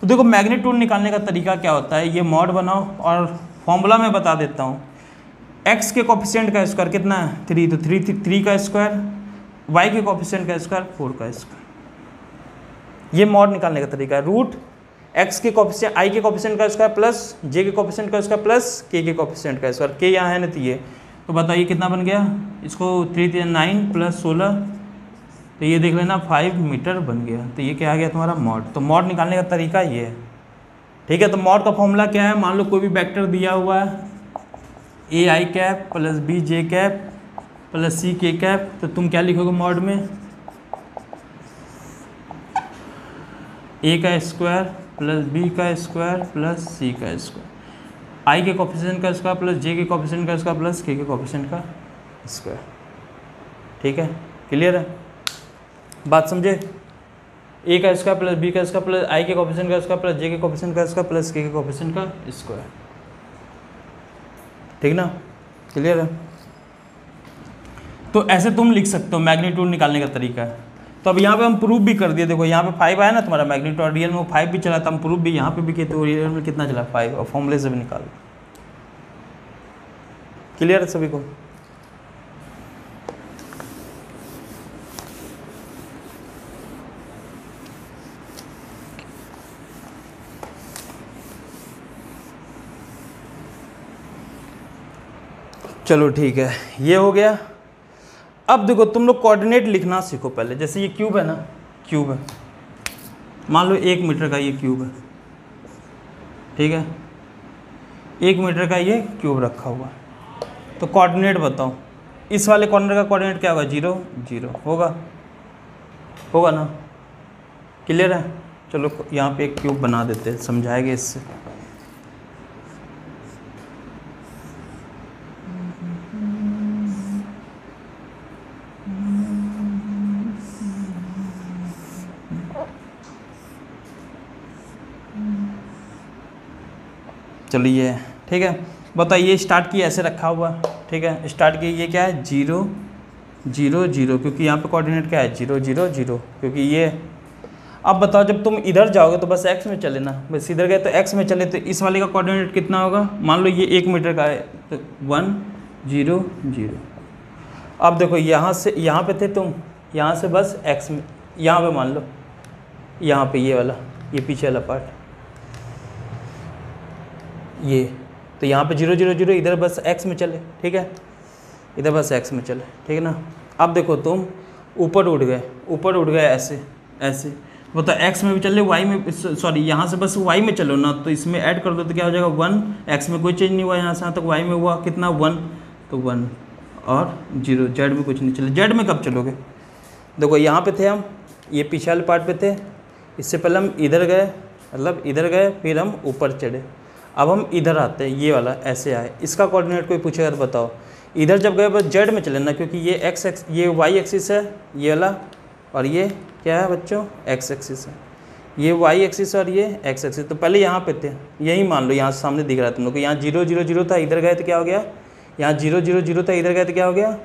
तो देखो मैग्नीट्यूड निकालने का तरीका क्या होता है, ये मॉड बनाओ, और फॉर्मूला में बता देता हूँ। x के कोफिशिएंट का स्क्वायर कितना है 3, तो 3 का स्क्वायर, y के कोफिशिएंट का स्क्वायर 4 का स्क्वायर। ये मॉड निकालने का तरीका है। रूट x के कोफिशिएंट, i के कोफिशिएंट का स्क्वायर प्लस j के कोफिशिएंट का स्क्वायर प्लस k के कोफिशिएंट का स्क्वायर। k यहाँ है ना, तो ये, तो बताइए कितना बन गया, इसको 3 9 प्लस 16, तो ये देख लेना 5 मीटर बन गया। तो ये क्या आ गया तुम्हारा मॉड। तो मॉड निकालने का तरीका ये है, ठीक है। तो मॉड का फॉर्मूला क्या है, मान लो कोई भी वेक्टर दिया हुआ है, A I cap plus B J cap plus C K cap, तो तुम क्या लिखोगे मॉड में, ए का स्क्वायर प्लस बी का स्क्वायर प्लस सी का स्क्वायर, आई के कोफिशिएंट का स्क्वायर प्लस जे के कोफिशिएंट का स्क्वायर प्लस के कोफिशिएंट का स्क्वायर, ठीक है। क्लियर है, बात समझे। ए का स्क्वायर प्लस बी का स्क्वायर प्लस आई के कोफिशिएंट का स्क्वायर प्लस जे के कोफिशिएंट का स्क्वायर प्लस के कोफिशिएंट का स्क्वायर, ठीक ना, क्लियर है। तो ऐसे तुम लिख सकते हो, मैग्नीट्यूड निकालने का तरीका है। तो अब यहाँ पे हम प्रूफ भी कर दिए, देखो यहाँ पे 5 आया ना तुम्हारा मैग्नीट्यूड, रियल में 5 भी चला था, हम प्रूफ भी यहाँ पे भी किए तो रियल में कितना चला 5, और फॉर्मूले से भी निकाल। क्लियर है सभी को? चलो ठीक है, ये हो गया। अब देखो तुम लोग कोऑर्डिनेट लिखना सीखो पहले। जैसे ये क्यूब है ना, क्यूब है, मान लो 1 मीटर का ये क्यूब है, ठीक है, 1 मीटर का ये क्यूब रखा हुआ है। तो कोऑर्डिनेट बताओ, इस वाले कॉर्नर का कोऑर्डिनेट क्या होगा? 0 0 होगा, होगा ना, क्लियर है। चलो यहाँ पे एक क्यूब बना देते हैं, समझाएंगे इससे। चलिए ठीक है, बताइए स्टार्ट की ऐसे रखा हुआ, ठीक है, स्टार्ट की ये क्या है? 0 0 0, क्योंकि यहाँ पे कोऑर्डिनेट क्या है? 0 0 0, क्योंकि ये। अब बताओ जब तुम इधर जाओगे तो बस x में चले ना, बस इधर गए तो x में चले, तो इस वाले का कोऑर्डिनेट कितना होगा? मान लो ये 1 मीटर का है तो 1 0 0। अब देखो यहाँ से यहाँ पे थे तुम, यहाँ से बस x में, यहाँ पे मान लो, यहाँ पे ये वाला, ये पीछे वाला पार्ट, ये, तो यहाँ पे 0 0 0, इधर बस x में चले, ठीक है, इधर बस x में चले, ठीक है ना। अब देखो तुम ऊपर उठ गए, ऊपर उठ गए ऐसे ऐसे, वो तो x में भी चले, y में, सॉरी यहाँ से बस y में चलो ना, तो इसमें ऐड कर दो तो क्या हो जाएगा? 1, x में कोई चेंज नहीं हुआ, यहाँ से यहाँ तक y में हुआ कितना? 1, तो 1 और 0, z में कुछ नहीं चले। z में कब चलोगे? देखो यहाँ पे थे हम, ये पीछे वाले पार्ट पे थे, इससे पहले हम इधर गए, मतलब इधर गए, फिर हम ऊपर चढ़े, अब हम इधर आते हैं, ये वाला ऐसे आए, इसका कोऑर्डिनेट कोई पूछेगा तो बताओ। इधर जब गए बस जेड में चले ना, क्योंकि ये एक्स ये वाई एक्सिस है ये वाला, और ये क्या है बच्चों? एक्स एक्सिस है, ये वाई एक्सिस और ये एक्स एक्सिस। तो पहले यहाँ पे थे, यही मान लो, यहाँ सामने दिख रहा है तुम लोग को, यहाँ 0 0 0 था, इधर गए तो क्या हो गया? यहाँ 0 0 0 था, इधर गए तो क्या हो गया?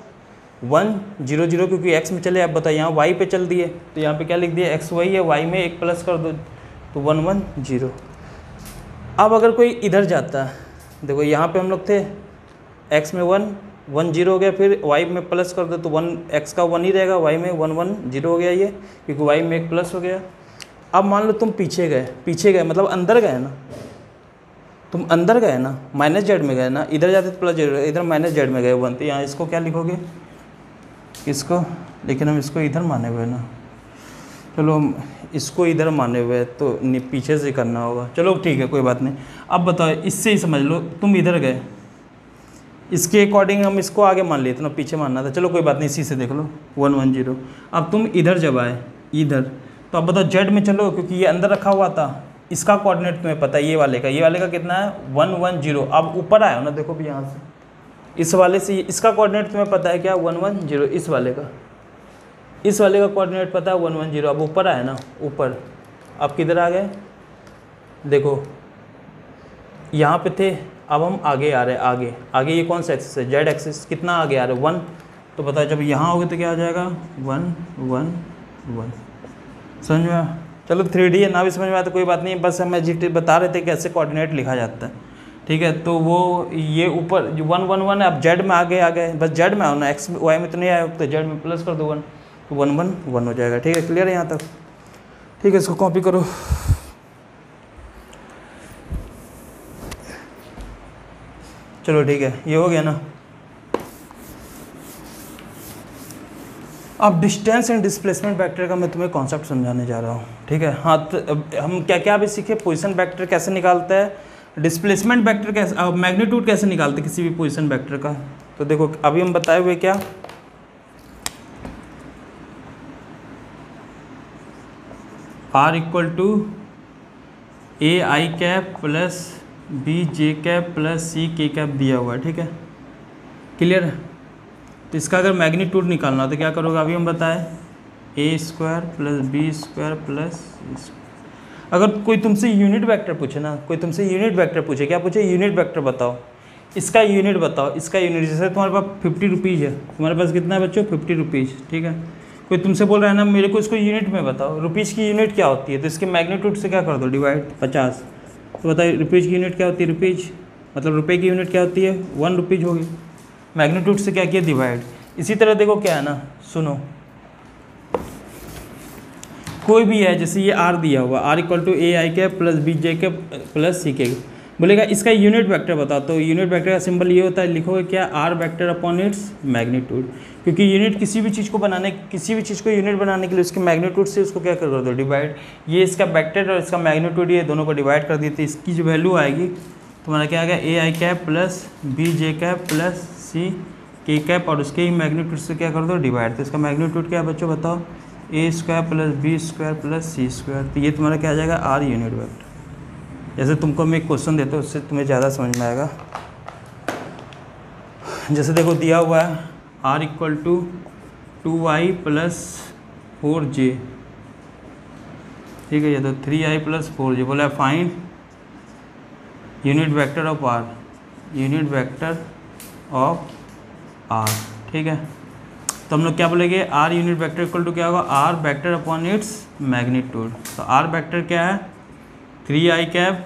1 0 0, क्योंकि एक्स में चले। अब बताओ यहाँ वाई पे चल दिए, तो यहाँ पे क्या लिख दिया? एक्स वाई है, वाई में 1 प्लस कर दो तो 1 1 0। अब अगर कोई इधर जाता है, देखो यहाँ पे हम लोग थे, x में 1 1 0 हो गया, फिर y में प्लस कर दो तो 1 x का 1 ही रहेगा, y में 1 1 0 हो गया ये, क्योंकि y में 1 प्लस हो गया। अब मान लो तुम पीछे गए मतलब अंदर गए ना, तुम अंदर गए ना, माइनस जेड में गए ना, इधर जाते तो प्लस जेड, इधर माइनस जेड में गए 1, तो यहाँ इसको क्या लिखोगे? इसको, लेकिन हम इसको इधर माने हुए ना, चलो इसको इधर माने हुए तो पीछे से करना होगा, चलो ठीक है कोई बात नहीं। अब बताओ, इससे ही समझ लो, तुम इधर गए, इसके अकॉर्डिंग हम इसको आगे मान लिए, इतना पीछे मानना था, चलो कोई बात नहीं, इसी से देख लो 1 1 0। अब तुम इधर जब आए इधर, तो अब बताओ जेड में चलो, क्योंकि ये अंदर रखा हुआ था, इसका कोऑर्डिनेट तुम्हें पता है, ये वाले का कितना है? 1 1 0। अब ऊपर आया हो ना, देखो भी यहाँ से, इस वाले से इसका कोऑर्डिनेट तुम्हें पता है क्या? 1 1 0। इस वाले का कोऑर्डिनेट पता है 1 1 0। अब ऊपर आया ना, ऊपर, अब किधर आ गए? देखो यहाँ पे थे, अब हम आगे आ रहे हैं, आगे ये कौन सा एक्सिस है? Z axis. कितना आगे आ रहे हैं? 1। तो बताओ जब यहाँ हो गए तो क्या हो जाएगा? 1 1 1। समझ में आया? चलो 3D है ना भी समझ में आया तो कोई बात नहीं, बस हमें जी बता रहे थे कैसे कोऑर्डिनेट लिखा जाता है, ठीक है। तो वो ये ऊपर 1 1 1 है, अब जेड में आगे आ गए, बस जेड में आओ ना, एक्स वाई में तो नहीं आए, तो जेड में प्लस कर दो 1, तो 1 1 1 हो जाएगा, ठीक है। क्लियर है यहाँ तक? ठीक है, इसको कॉपी करो। चलो ठीक है, ये हो गया ना। अब डिस्टेंस एंड डिस्प्लेसमेंट वेक्टर का मैं तुम्हें कॉन्सेप्ट समझाने जा रहा हूँ, ठीक है। हाँ, तो हम क्या क्या अभी सीखे? पोजीशन वेक्टर कैसे निकालता है, डिस्प्लेसमेंट वेक्टर कैसे, मैग्नीट्यूड कैसे निकालते किसी भी पोजीशन वेक्टर का। तो देखो अभी हम बताए हुए क्या, R equal to A I cap plus B J cap plus C K cap दिया हुआ है, ठीक है। क्लियर है? तो इसका अगर मैग्नीट्यूड निकालना हो तो क्या करोगे? अभी हम बताएं, A square plus B square plus, अगर कोई तुमसे यूनिट वेक्टर पूछे ना, कोई तुमसे यूनिट वेक्टर पूछे, क्या पूछे? यूनिट वेक्टर बताओ, इसका यूनिट बताओ, इसका यूनिट। जैसे तुम्हारे पास 50 रुपीज़ है, तुम्हारे पास कितना है बच्चों 50 रुपीज़, ठीक है। कोई तुमसे बोल रहा है ना मेरे को इसको यूनिट में बताओ, रुपीज़ की यूनिट क्या होती है, तो इसके मैग्नीट्यूड से क्या कर दो डिवाइड 50। तो बताइए रुपीज़ की यूनिट क्या होती है, रुपीज़ मतलब रुपये की यूनिट क्या होती है 1 रुपीज़ होगी, मैग्नीट्यूड से क्या किया डिवाइड। इसी तरह देखो क्या है ना, सुनो कोई भी है, जैसे ये आर दिया हुआ, R equal to A I cap plus B J cap plus C K, बोलेगा इसका यूनिट वेक्टर बताओ। तो यूनिट वेक्टर का सिंबल ये होता है, लिखोगे क्या R vector upon its magnitude, क्योंकि यूनिट किसी भी चीज़ को बनाने, किसी भी चीज़ को यूनिट बनाने के लिए उसके मैग्नीट्यूड से उसको क्या कर दो डिवाइड। ये इसका वेक्टर और इसका मैग्नीट्यूड ये दोनों को डिवाइड कर देते, इसकी जो वैल्यू आएगी तुम्हारा क्या आ गया A I cap plus B J cap plus C K cap, और उसके ही मैग्नीट्यूड से क्या कर दो डिवाइड। तो इसका मैग्नीट्यूड क्या है बच्चों बताओ, A square plus B square plus C square. तो ये तुम्हारा क्या आ जाएगा आर यूनिट वेक्टर। जैसे तुमको मैं एक क्वेश्चन देता हूँ उससे तुम्हें ज़्यादा समझ में आएगा। जैसे देखो दिया हुआ है are equal to 2i plus 4j, ठीक है, ये तो 3i प्लस 4j। बोला है find unit vector of R, unit vector of R, ठीक है। तो हम लोग क्या बोलेंगे R unit vector equal to क्या होगा R vector upon its magnitude. तो आर वेक्टर क्या है 3i cap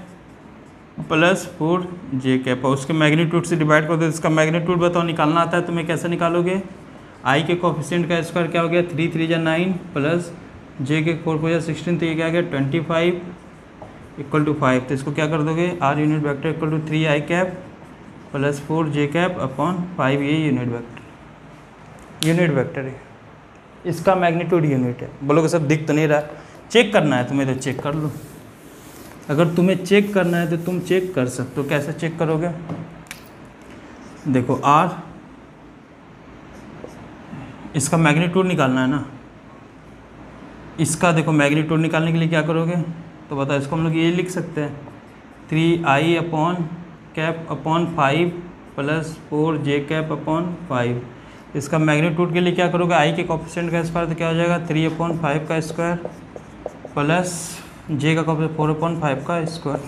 plus 4j cap, और उसके मैग्नीट्यूड से डिवाइड कर दो। इसका मैग्नीट्यूड बताओ, निकालना आता है तुम्हें, कैसे निकालोगे, i के कोफिशिएंट का स्क्वायर क्या हो गया 3 3 जा 9 प्लस j के 4 4 जा 16, तो ये क्या आ गया 25 इक्वल टू 5। तो इसको क्या कर दोगे R unit vector equal to 3i cap plus 4j cap upon 5, ये यूनिट वेक्टर है, इसका मैग्नीट्यूड यूनिट है। बोलोगे सब दिख तो नहीं रहा, चेक करना है तुम्हें तो चेक कर लो। अगर तुम्हें चेक करना है तो तुम चेक कर सकते हो। कैसे चेक करोगे, देखो आर, इसका मैग्नीट्यूड निकालना है ना, इसका देखो मैग्नीट्यूड निकालने के लिए क्या करोगे, तो बताओ इसको हम लोग ये लिख सकते हैं 3i upon cap upon 5 plus 4j cap upon 5। इसका मैग्नीट्यूड के लिए क्या करोगे i के कोफिशिएंट का स्क्वायर, तो क्या हो जाएगा 3/5 का स्क्वायर प्लस j का कोफिशिएंट 4/5 का स्क्वायर।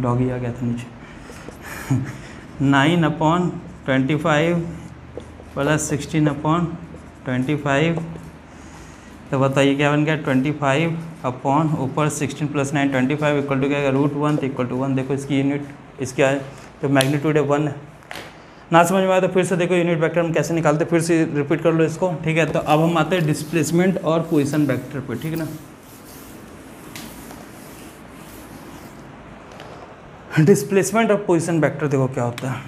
डॉगी आ गया था नीचे। 9/25 प्लस 16/25। तो बताइए क्या बन गया 25 अपॉन ऊपर 16 प्लस 9 25 इक्वल टू क्या है √1, तो इक्वल टू 1। देखो इसकी यूनिट, इसका है जो मैग्नीट्यूड है 1 है। ना समझ में आया तो फिर से देखो यूनिट वेक्टर हम कैसे निकालते, फिर से रिपीट कर लो इसको, ठीक है। तो अब हम आते हैं डिस्प्लेसमेंट और पोजीशन वेक्टर पे, ठीक है ना। डिस्प्लेसमेंट और पोजीशन वेक्टर देखो क्या होता है।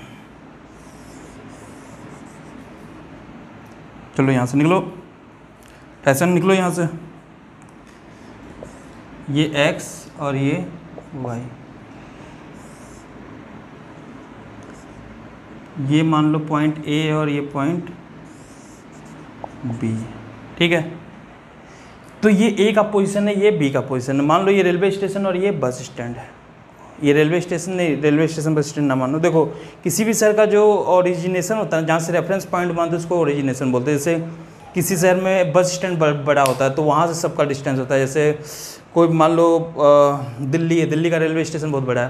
चलो यहाँ से निकलो, ऐसे निकलो यहाँ से, ये x और ये y, ये मान लो पॉइंट A और ये पॉइंट B, ठीक है। तो ये A का पोजीशन है, ये B का पोजीशन है। मान लो ये रेलवे स्टेशन और ये बस स्टैंड है। ये रेलवे स्टेशन नहीं, रेलवे स्टेशन बस स्टैंड ना मानो। देखो किसी भी शहर का जो ओरिजिनेशन होता है, जहाँ से रेफरेंस पॉइंट मानते हैं उसको ओरिजिनेशन बोलते हैं। जैसे किसी शहर में बस स्टैंड बड़ा होता है तो वहाँ से सबका डिस्टेंस होता है। जैसे कोई मान लो दिल्ली है, दिल्ली का रेलवे स्टेशन बहुत बड़ा है,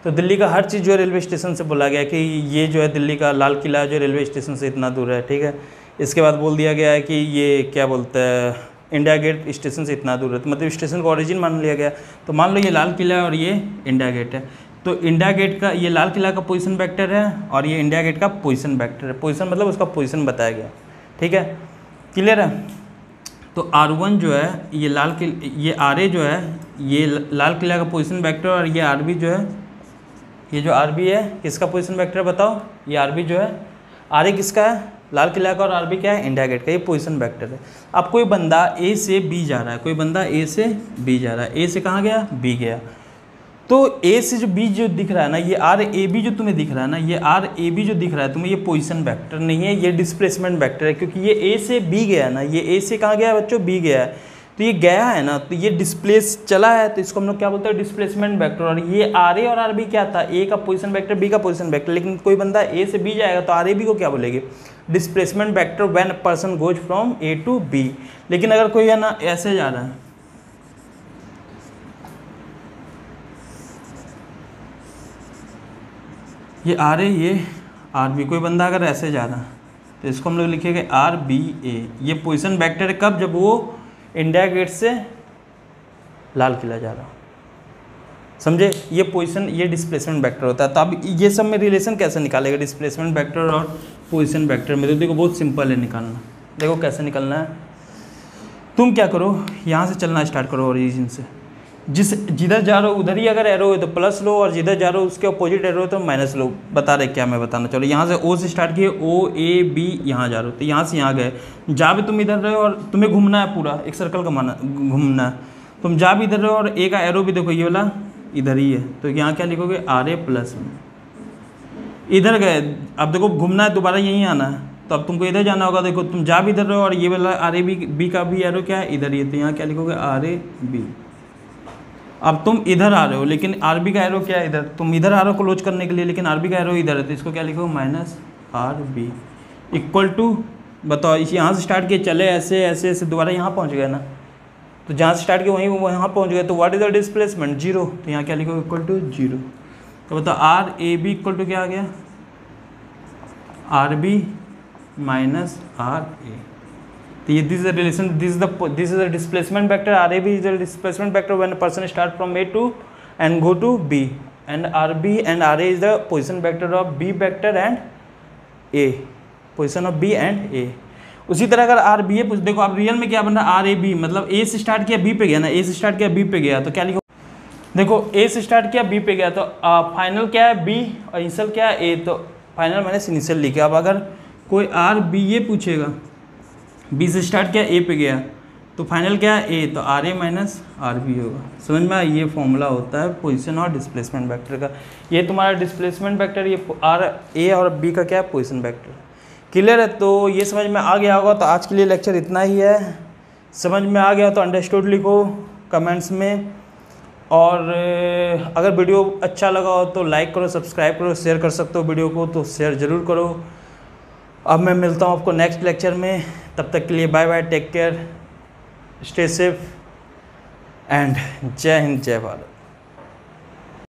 तो दिल्ली का हर चीज़ जो है रेलवे स्टेशन से बोला गया कि ये जो है दिल्ली का लाल किला जो रेलवे स्टेशन से इतना दूर है, ठीक है। इसके बाद बोल दिया गया है कि ये क्या बोलते हैं इंडिया गेट स्टेशन से इतना दूर है, तो मतलब स्टेशन का ओरिजिन मान लिया गया। तो मान लो ये लाल किला और ये इंडिया गेट है, तो इंडिया गेट का ये लाल किला का पोजीशन वेक्टर है और ये इंडिया गेट का पोजीशन वेक्टर है। पोजीशन मतलब उसका पोजीशन बताया गया, ठीक है, क्लियर है। तो R1 जो है ये ये RA जो है ये लाल किला का पोजीशन वेक्टर, और ये RB जो है, ये जो RB है किसका पोजीशन वेक्टर बताओ, ये RB जो है, RA किसका है लाल किला का, और RB क्या है इंडिया गेट का, ये पोजीशन वेक्टर है। अब कोई बंदा A से B जा रहा है, कोई बंदा A से B जा रहा है, A से कहाँ गया B गया, तो A से जो B जो दिख रहा है ना, ये RAB जो तुम्हें दिख रहा है ना, ये RAB जो दिख रहा है तुम्हें, ये पोजीशन वेक्टर नहीं है, ये डिस्प्लेसमेंट वेक्टर है, क्योंकि ये A से B गया ना, ये A से कहाँ गया है बच्चों B गया है, तो ये गया है ना, तो ये डिस्प्लेस चला है, तो इसको हम लोग क्या बोलते हैं डिस्प्लेसमेंट वेक्टर। और ये RA और RB क्या था, A का पोजीशन वेक्टर B का पोजीशन वेक्टर, लेकिन कोई बंदा A से B जाएगा तो RAB को क्या बोलेंगे displacement vector when a person goes from A to B। लेकिन अगर कोई है ना ऐसे जा रहा है, ये आर ए, ये आर बी। कोई बंदा अगर ऐसे जा रहा है तो इसको हम लोग लिखेंगे आर बी ए। ये पोजीशन वेक्टर है कब, जब वो इंडिया गेट से लाल किला जा रहा, समझे। ये पोजीशन, ये डिस्प्लेसमेंट वेक्टर होता है। तो अब ये सब में रिलेशन कैसे निकालेगा डिस्प्लेसमेंट वेक्टर और पोजीशन वेक्टर में? तो देखो बहुत सिंपल है निकालना। देखो कैसे निकालना है, तुम क्या करो, यहाँ से चलना स्टार्ट करो ओरिजिन से। जिधर जा रहे हो उधर ही अगर एरो है तो प्लस लो, और जिधर जा रहे हो उसके अपोजिट एरो है तो माइनस लो। बता रहे क्या मैं बताना, चलो यहाँ से ओ से स्टार्ट किए, ओ ए बी, यहाँ जा रहे हो तो यहाँ से यहाँ गए। जा भी तुम इधर रहे हो और तुम्हें घूमना है, पूरा एक सर्कल घूमना है। तुम जा भी इधर रहे हो और ए का एरो भी देखो ये वाला इधर ही है, तो यहाँ क्या लिखोगे, आर ए प्लस में। इधर गए, अब देखो घूमना है, दोबारा यहीं आना है, तो अब तुमको इधर जाना होगा। देखो तुम जा भी इधर रहे हो और ये वाला आर ए बी का भी एरो क्या है, इधर ही है, तो यहाँ क्या लिखोगे, आर ए बी। अब तुम इधर आ रहे हो लेकिन आर बी का एरो क्या है, इधर। तुम इधर आ रहे हो क्लोज करने के लिए, लेकिन आर बी का एरो इधर है, तो इसको क्या लिखो, minus R B equal to, बताओ इस यहाँ से स्टार्ट किए, चले ऐसे ऐसे ऐसे, दोबारा यहाँ पहुँच गए ना, तो जहाँ से स्टार्ट किए वहीं वहाँ पहुँच गए। तो what is the displacement, zero, तो यहाँ क्या लिखो, इक्वल टू जीरो। तो बताओ R A B equal to क्या आ गया, R B minus R A. तो ये this is the relation, this is the displacement vector. R A B is the displacement vector when a person start from A to and go to B, and R B and R A is the position vector of B vector and A, position of B and A. उसी तरह अगर R B है, देखो अब real में क्या बन रहा है, आर ए बी मतलब ए से स्टार्ट किया बी पे गया ना, ए से स्टार्ट किया बी पे गया, तो क्या लिखो, देखो ए से स्टार्ट किया बी पे गया, तो फाइनल क्या है बी और इनिशियल क्या है ए, तो फाइनल मैंने इनिशियल लिखा। अब अगर कोई आर बी ये पूछेगा, बी से स्टार्ट किया ए पे गया, तो फाइनल क्या है ए, तो R A minus R B होगा। समझ में आया, ये फॉर्मूला होता है पोजीशन और डिस्प्लेसमेंट वेक्टर का। ये तुम्हारा डिस्प्लेसमेंट वेक्टर, ये आर ए और बी का क्या है, पोजीशन वेक्टर। क्लियर है, तो ये समझ में आ गया होगा। तो आज के लिए लेक्चर इतना ही है। समझ में आ गया तो अंडरस्टूड लिखो कमेंट्स में, और अगर वीडियो अच्छा लगा हो तो लाइक करो, सब्सक्राइब करो, शेयर कर सकते हो वीडियो को तो शेयर ज़रूर करो। अब मैं मिलता हूँ आपको नेक्स्ट लेक्चर में, तब तक के लिए bye bye, take care, stay safe and जय हिंद, जय भारत।